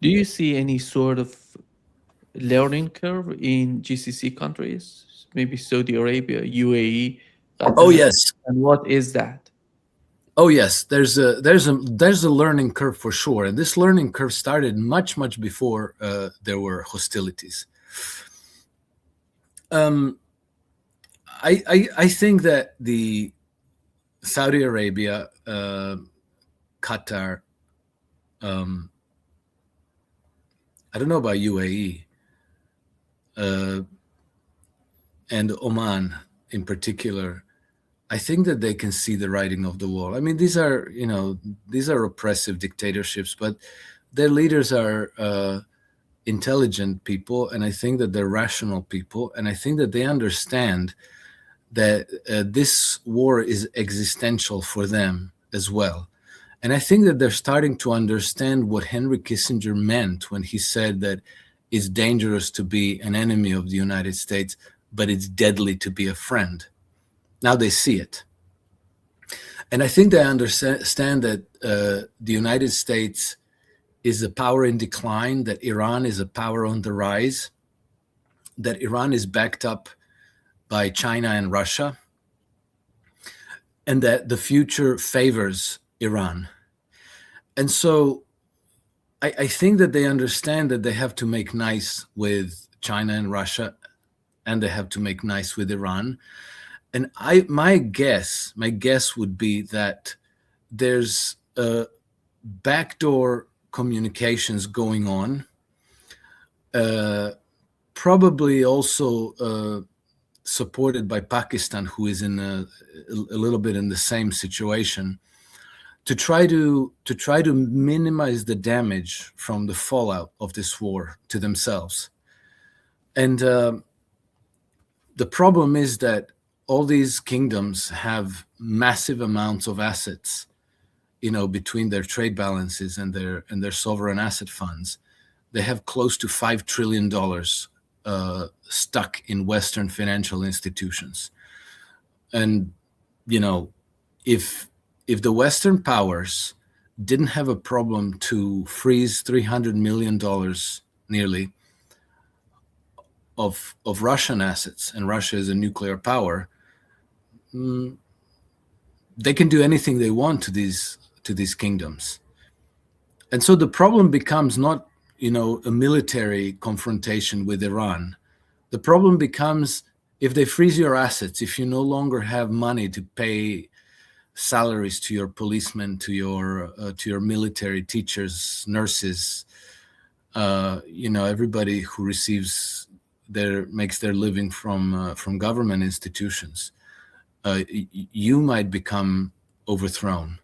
Do you see any sort of learning curve in GCC countries, maybe Saudi Arabia, UAE, Oh Qatar, yes, and what is that? oh yes. There's a learning curve for sure, and this learning curve started much before there were hostilities. Um, I think that the Saudi Arabia, Qatar, um, I don't know about UAE, uh, and Oman in particular. I think that they can see the writing of the wall. I mean, these are oppressive dictatorships, but their leaders are intelligent people, and I think that they're rational people, and I think that they understand that this war is existential for them as well. And I think that they're starting to understand what Henry Kissinger meant when he said that it's dangerous to be an enemy of the United States, but it's deadly to be a friend. Now they see it. And I think they understand that the United States is a power in decline, that Iran is a power on the rise, that Iran is backed up by China and Russia, and that the future favors Iran. And so I think that they understand that they have to make nice with China and Russia, and they have to make nice with Iran. And my guess would be that there's backdoor communications going on, probably also supported by Pakistan, who is in a little bit in the same situation, to try to minimize the damage from the fallout of this war to themselves. And the problem is that all these kingdoms have massive amounts of assets, between their trade balances and their sovereign asset funds. They have close to $5 trillion stuck in Western financial institutions. And if the Western powers didn't have a problem to freeze $300 million nearly of Russian assets, and Russia is a nuclear power, they can do anything they want to these kingdoms. And so the problem becomes not, a military confrontation with Iran. The problem becomes, if they freeze your assets, if you no longer have money to pay salaries to your policemen, to your military teachers, nurses, everybody who makes their living from government institutions, you might become overthrown.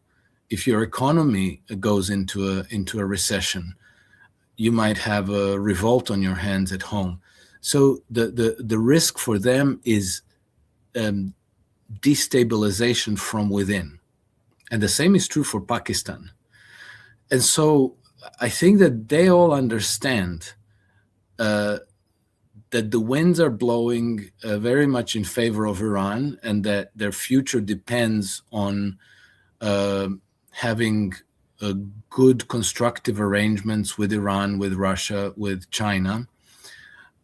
If your economy goes into a recession, you might have a revolt on your hands at home. So the risk for them is destabilization from within, and the same is true for Pakistan. And so I think that they all understand that the winds are blowing very much in favor of Iran, and that their future depends on having good constructive arrangements with Iran, with Russia, with China.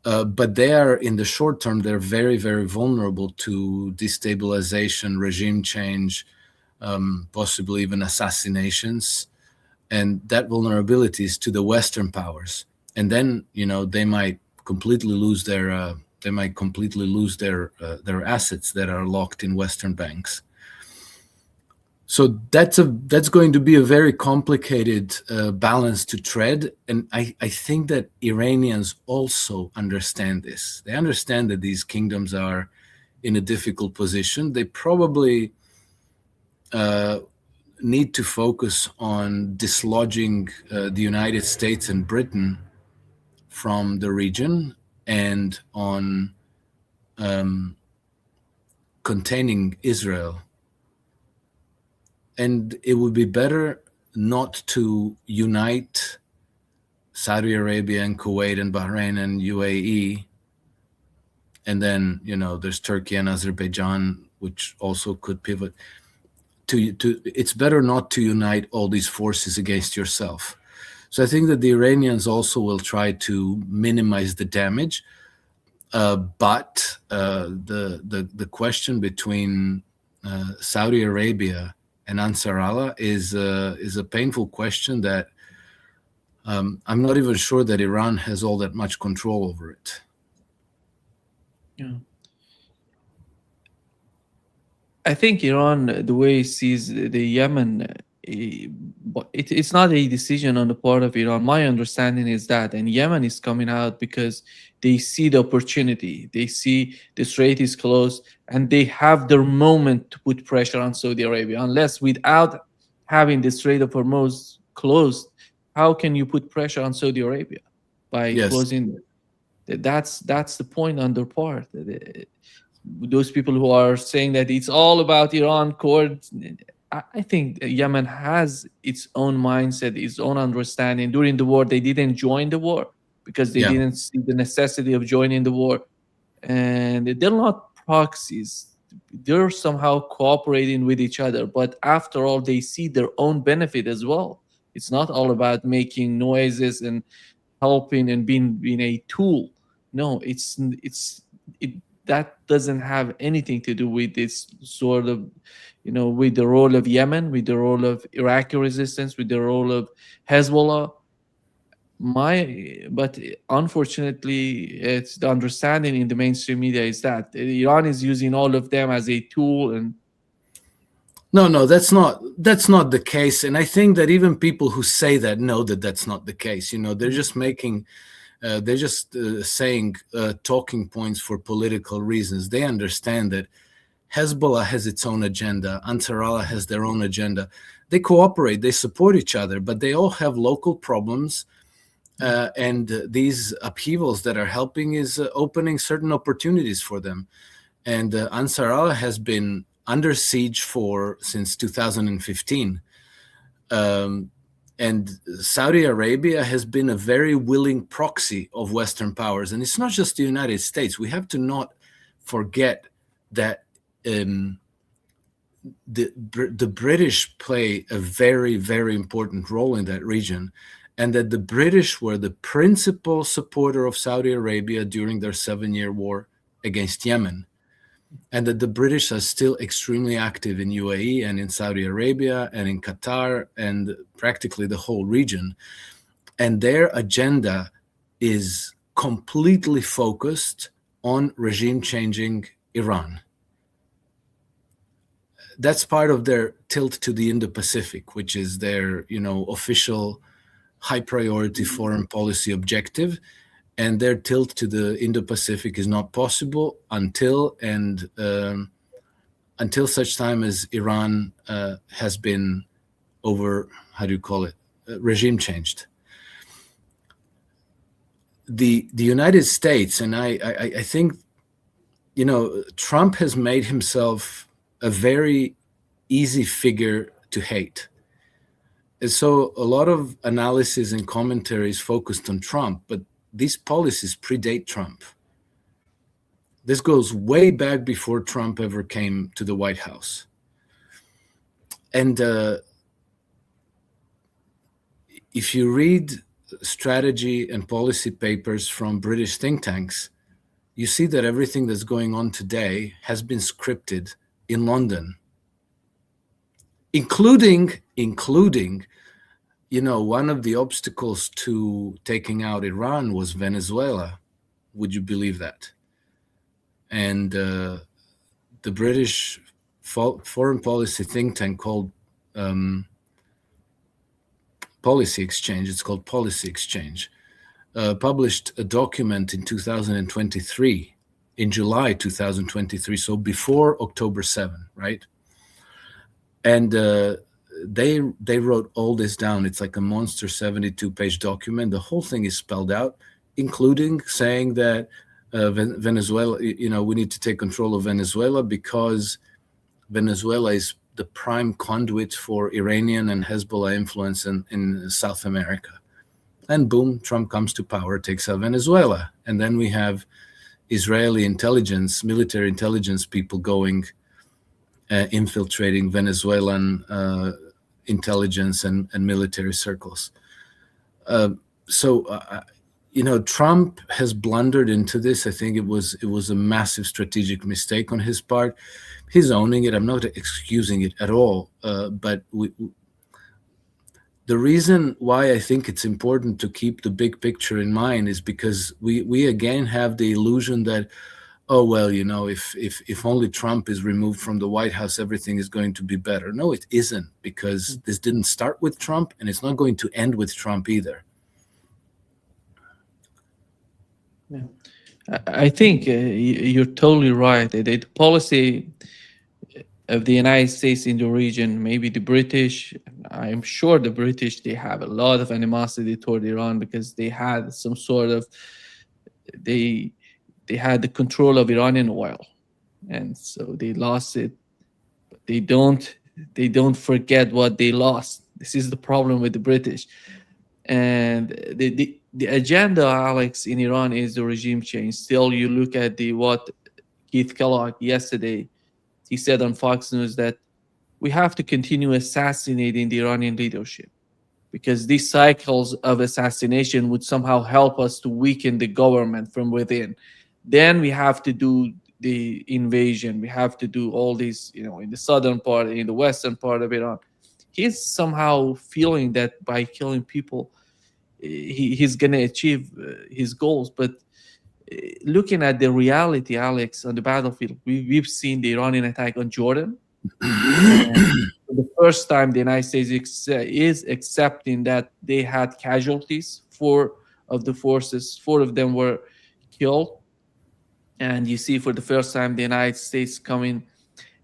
But they are, in the short term, they're very, very vulnerable to destabilization, regime change, possibly even assassinations. And that vulnerability is to the Western powers. And then, they might completely lose their assets that are locked in Western banks. So that's going to be a very complicated balance to tread, and I think that Iranians also understand this. They understand that these kingdoms are in a difficult position. They probably need to focus on dislodging the United States and Britain from the region, and on containing Israel. And it would be better not to unite Saudi Arabia and Kuwait and Bahrain and UAE. And then, there's Turkey and Azerbaijan, which also could pivot. It's better not to unite all these forces against yourself. So I think that the Iranians also will try to minimize the damage. But the question between Saudi Arabia and Ansar Allah is a painful question that I'm not even sure that Iran has all that much control over it. Yeah. I think Iran, the way it sees the Yemen, but it's not a decision on the part of Iran. My understanding is that, and Yemen is coming out because they see the opportunity. They see the strait is closed, and they have their moment to put pressure on Saudi Arabia. Unless without having the Strait of Hormuz closed, how can you put pressure on Saudi Arabia by Yes. closing? That's the point on their part. Those people who are saying that it's all about Iran court, I think Yemen has its own mindset, its own understanding. During the war, they didn't join the war because they Yeah. didn't see the necessity of joining the war, and they're not proxies. They're somehow cooperating with each other, but after all, they see their own benefit as well. It's not all about making noises and helping and being a tool. No, it that doesn't have anything to do with this sort of, with the role of Yemen, with the role of Iraqi resistance, with the role of Hezbollah. But unfortunately, it's the understanding in the mainstream media is that Iran is using all of them as a tool. And No, that's not the case, and I think that even people who say that know that that's not the case. They're just making, they're just saying talking points for political reasons. They understand that Hezbollah has its own agenda, Ansar Allah has their own agenda. They cooperate, they support each other, but they all have local problems. And these upheavals that are helping is opening certain opportunities for them. And Ansar Allah has been under siege since 2015. And Saudi Arabia has been a very willing proxy of Western powers. And it's not just the United States. We have to not forget that the British play a very, very important role in that region, and that the British were the principal supporter of Saudi Arabia during their 7-year war against Yemen, and that the British are still extremely active in UAE and in Saudi Arabia and in Qatar and practically the whole region. And their agenda is completely focused on regime-changing Iran. That's part of their tilt to the Indo-Pacific, which is their, official high-priority foreign policy objective. And their tilt to the Indo-Pacific is not possible until such time as Iran has been regime changed. The United States, and I think, Trump has made himself a very easy figure to hate. And so a lot of analysis and commentaries focused on Trump, but these policies predate Trump. This goes way back before Trump ever came to the White House. And if you read strategy and policy papers from British think tanks, you see that everything that's going on today has been scripted in London, including, one of the obstacles to taking out Iran was Venezuela. Would you believe that? And the British foreign policy think tank called Policy Exchange, it's called Policy Exchange, published a document in 2023, in July 2023, so before October 7, right? And they wrote all this down. It's like a monster 72-page document. The whole thing is spelled out, including saying that Venezuela, we need to take control of Venezuela because Venezuela is the prime conduit for Iranian and Hezbollah influence in South America. And boom, Trump comes to power, takes out Venezuela. And then we have Israeli intelligence, military intelligence people going, infiltrating Venezuelan intelligence and military circles. So Trump has blundered into this. I think it was a massive strategic mistake on his part. He's owning it. I'm not excusing it at all. But the reason why I think it's important to keep the big picture in mind is because we again have the illusion that, oh well, if only Trump is removed from the White House, everything is going to be better. No, it isn't, because this didn't start with Trump, and it's not going to end with Trump either. Yeah. I think you're totally right. The policy of the United States in the region, maybe the British, I'm sure the British, they have a lot of animosity toward Iran because they had some sort of, they they had the control of Iranian oil, and so they lost it. But they don't forget what they lost. This is the problem with the British. And the agenda, Alex, in Iran is the regime change. Still, you look at the what Keith Kellogg yesterday, he said on Fox News that we have to continue assassinating the Iranian leadership because these cycles of assassination would somehow help us to weaken the government from within. Then we have to do the invasion. We have to do all these, in the southern part, in the western part of Iran. He's somehow feeling that by killing people, he's going to achieve his goals. But looking at the reality, Alex, on the battlefield, we've seen the Iranian attack on Jordan. And for the first time, the United States is accepting that they had casualties. Four of the forces, four of them were killed. And you see, for the first time, the United States coming,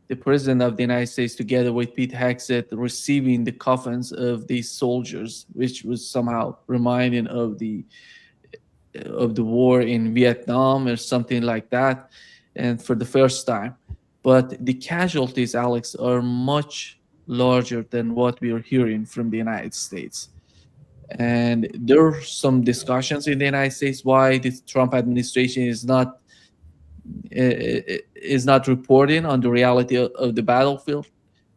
the president of the United States, together with Pete Hegseth, receiving the coffins of these soldiers, which was somehow reminding of the war in Vietnam or something like that, and for the first time. But the casualties, Alex, are much larger than what we are hearing from the United States. And there are some discussions in the United States why the Trump administration is not reporting on the reality of the battlefield.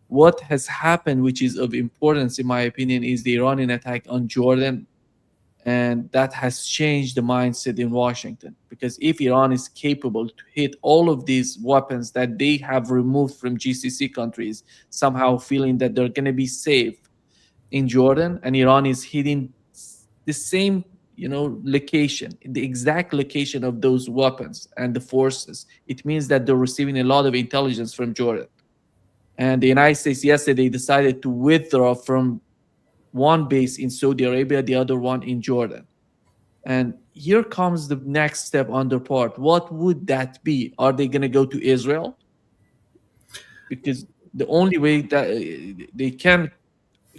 What has happened, which is of importance in my opinion, is the Iranian attack on Jordan, and that has changed the mindset in Washington. Because if Iran is capable to hit all of these weapons that they have removed from GCC countries, somehow feeling that they're going to be safe in Jordan, and Iran is hitting the same, location, the exact location of those weapons and the forces, it means that they're receiving a lot of intelligence from Jordan. And the United States yesterday decided to withdraw from one base in Saudi Arabia, the other one in Jordan. And here comes the next step on their part. What would that be? Are they going to go to Israel? Because the only way that they can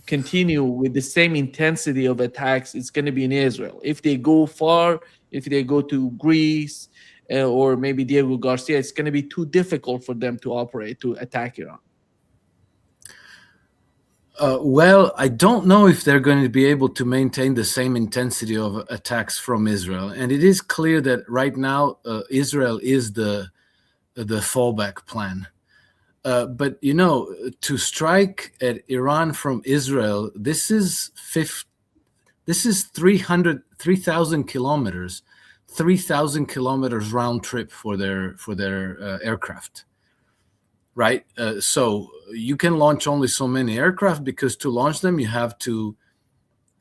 continue with the same intensity of attacks is going to be in Israel. If they go far, if they go to Greece or maybe Diego Garcia, it's going to be too difficult for them to operate to attack Iran. Well, I don't know if they're going to be able to maintain the same intensity of attacks from Israel. And it is clear that right now Israel is the fallback plan. But to strike at Iran from Israel, this is 3,000 kilometers, 3,000 kilometers round trip for their aircraft. Right, so you can launch only so many aircraft, because to launch them you have to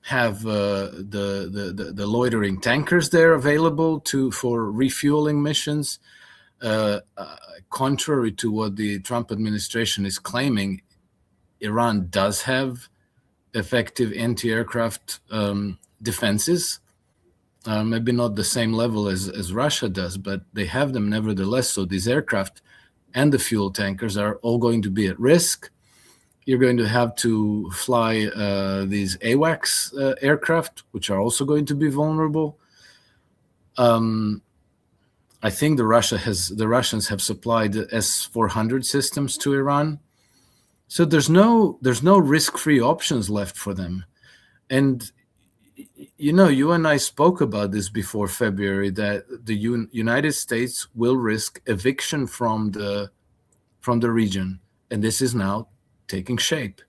have the loitering tankers there available for refueling missions. Contrary to what the Trump administration is claiming, Iran does have effective anti-aircraft defenses. Maybe not the same level as Russia does, but they have them nevertheless. So these aircraft and the fuel tankers are all going to be at risk. You're going to have to fly these AWACS aircraft, which are also going to be vulnerable. I think the Russians have supplied S-400 systems to Iran, so there's no risk-free options left for them. And you and I spoke about this before February, that the United States will risk eviction from the region, and this is now taking shape.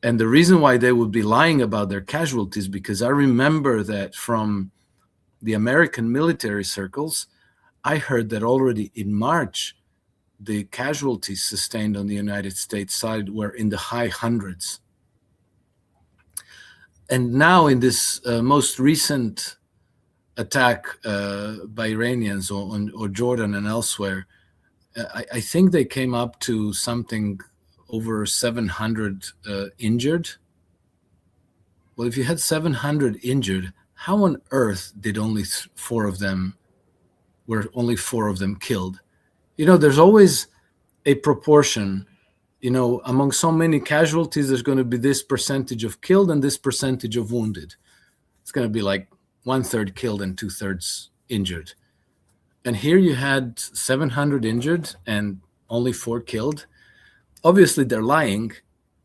And the reason why they would be lying about their casualties, because I remember that from the American military circles, I heard that already in March, the casualties sustained on the United States side were in the high hundreds. And now in this most recent attack by Iranians or Jordan and elsewhere, I think they came up to something over 700 injured. Well, if you had 700 injured, how on earth did only four of them killed? There's always a proportion. Among so many casualties, there's going to be this percentage of killed and this percentage of wounded. It's going to be like 1/3 killed and 2/3 injured. And here you had 700 injured and only 4 killed. Obviously, they're lying.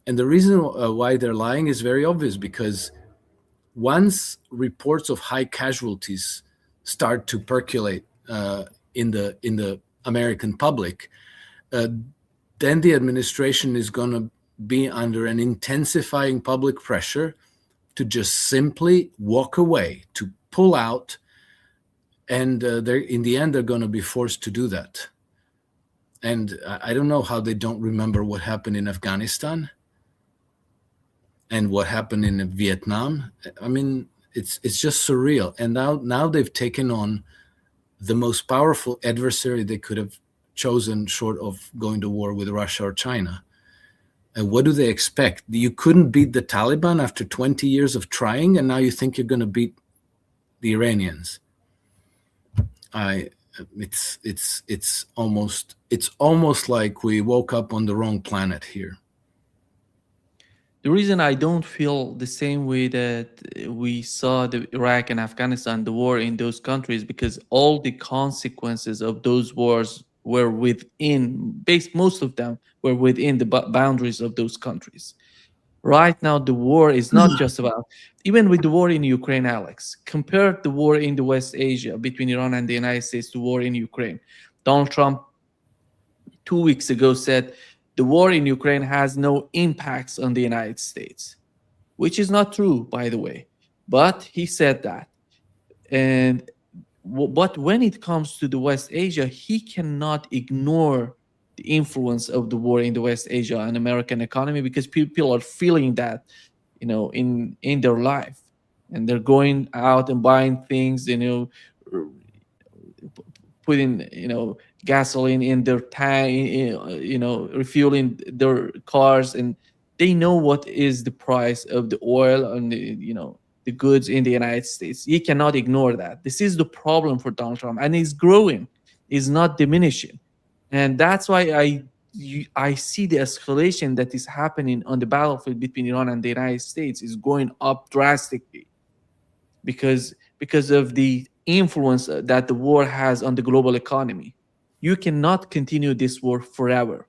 And the reason why they're lying is very obvious, because once reports of high casualties start to percolate in the American public, then the administration is going to be under an intensifying public pressure to just simply walk away, to pull out, and in the end, they're going to be forced to do that. And I don't know how they don't remember what happened in Afghanistan and what happened in Vietnam. I mean, it's just surreal. And now they've taken on the most powerful adversary they could have chosen, short of going to war with Russia or China. And what do they expect? You couldn't beat the Taliban after 20 years of trying, and now you think you're going to beat the Iranians. It's almost like we woke up on the wrong planet here. The reason I don't feel the same way that we saw the Iraq and Afghanistan, the war in those countries, because all the consequences of those wars were most of them were within the boundaries of those countries. Right now, the war is not just about, even with the war in Ukraine, Alex, compare the war in the West Asia between Iran and the United States to war in Ukraine. Donald Trump 2 weeks ago said the war in Ukraine has no impacts on the United States, which is not true, by the way. But he said that. But when it comes to the West Asia, he cannot ignore the influence of the war in the West Asia and American economy, because people are feeling that, in their life, and they're going out and buying things, putting gasoline in their tank, refueling their cars, and they know what is the price of the oil and the goods in the United States. He cannot ignore that. This is the problem for Donald Trump, and it's growing, it's not diminishing. And that's why I see the escalation that is happening on the battlefield between Iran and the United States is going up drastically, because of the influence that the war has on the global economy. You cannot continue this war forever.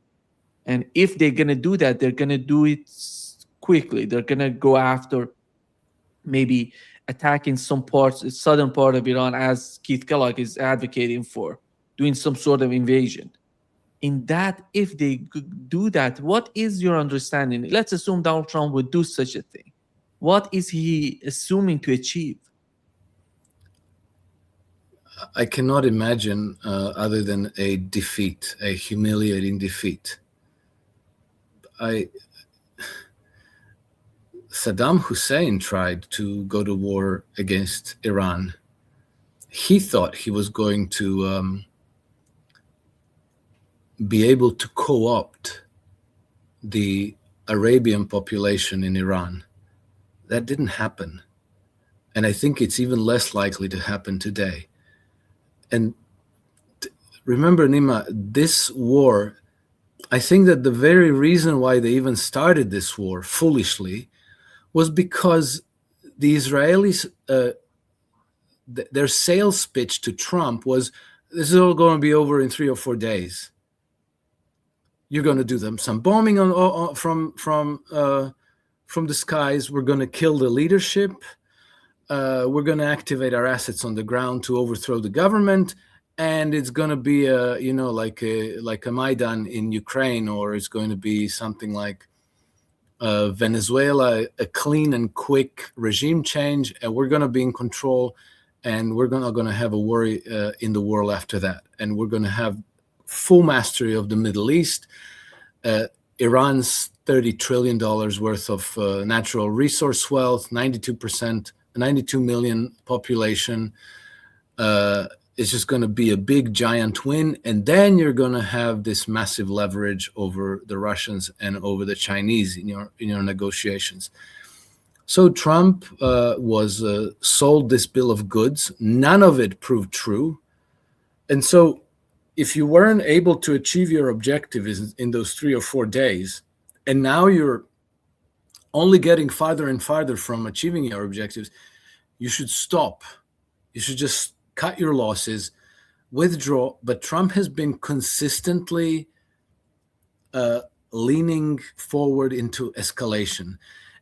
And if they're going to do that, they're going to do it quickly. They're going to go after maybe attacking some southern part of Iran, as Keith Kellogg is advocating for, doing some sort of invasion. In that, if they do that, what is your understanding? Let's assume Donald Trump would do such a thing. What is he assuming to achieve? I cannot imagine other than a defeat, a humiliating defeat. Saddam Hussein tried to go to war against Iran. He thought he was going to be able to co-opt the Arabian population in Iran. That didn't happen. And I think it's even less likely to happen today. And remember, Nima, this war, I think that the very reason why they even started this war foolishly was because the Israelis, their sales pitch to Trump was, this is all going to be over in 3 or 4 days. You're going to do them some bombing from the skies. We're going to kill the leadership. We're going to activate our assets on the ground to overthrow the government, and it's going to be like a Maidan in Ukraine, or it's going to be something like Venezuela a clean and quick regime change, and we're going to be in control, and we're not going to have a worry in the world after that, and we're going to have full mastery of the Middle East. Iran's $30 trillion worth of natural resource wealth, 92 million population. It's just going to be a big giant win, and then you're going to have this massive leverage over the Russians and over the Chinese in your negotiations. So Trump was sold this bill of goods. None of it proved true, and so if you weren't able to achieve your objective in those 3 or 4 days, and now you're only getting farther and farther from achieving your objectives, you should stop. You should just cut your losses, withdraw. But Trump has been consistently leaning forward into escalation,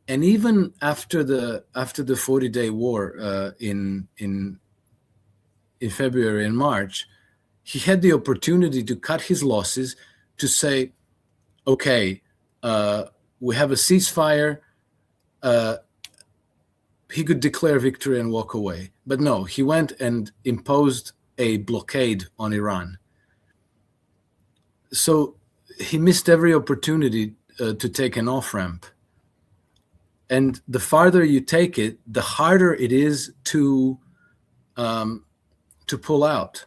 and even after the 40-day war in February and March, he had the opportunity to cut his losses, to say, okay, we have a ceasefire. He could declare victory and walk away. But no, he went and imposed a blockade on Iran. So he missed every opportunity to take an off-ramp. And the farther you take it, the harder it is to pull out.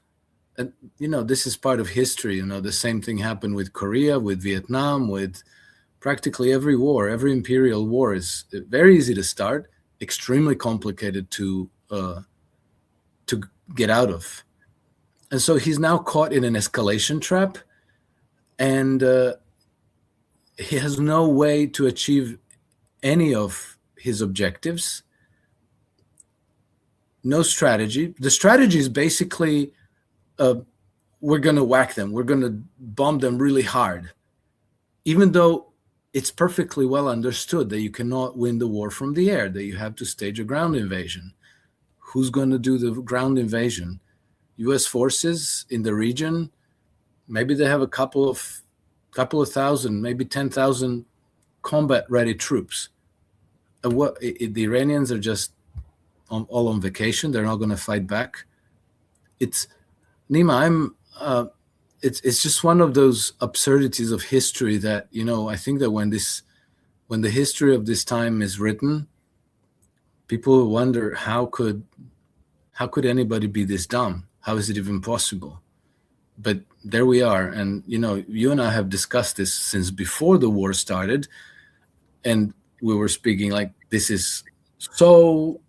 And, this is part of history. The same thing happened with Korea, with Vietnam, with practically every war. Every imperial war is very easy to start, extremely complicated to get out of. And so he's now caught in an escalation trap, and he has no way to achieve any of his objectives. No strategy. The strategy is basically, we're going to whack them. We're going to bomb them really hard, even though it's perfectly well understood that you cannot win the war from the air, that you have to stage a ground invasion. Who's going to do the ground invasion? U.S. forces in the region. Maybe they have a couple of thousand, maybe 10,000 combat-ready troops. The Iranians are just all on vacation. They're not going to fight back. It's Nima. It's just one of those absurdities of history that, I think that when the history of this time is written, people wonder how could anybody be this dumb? How is it even possible? But there we are, and you and I have discussed this since before the war started, and we were speaking like, this is so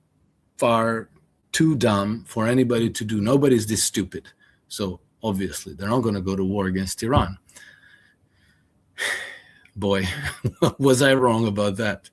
far too dumb for anybody to do. Nobody's this stupid. So obviously they're not going to go to war against Iran. Boy, was I wrong about that.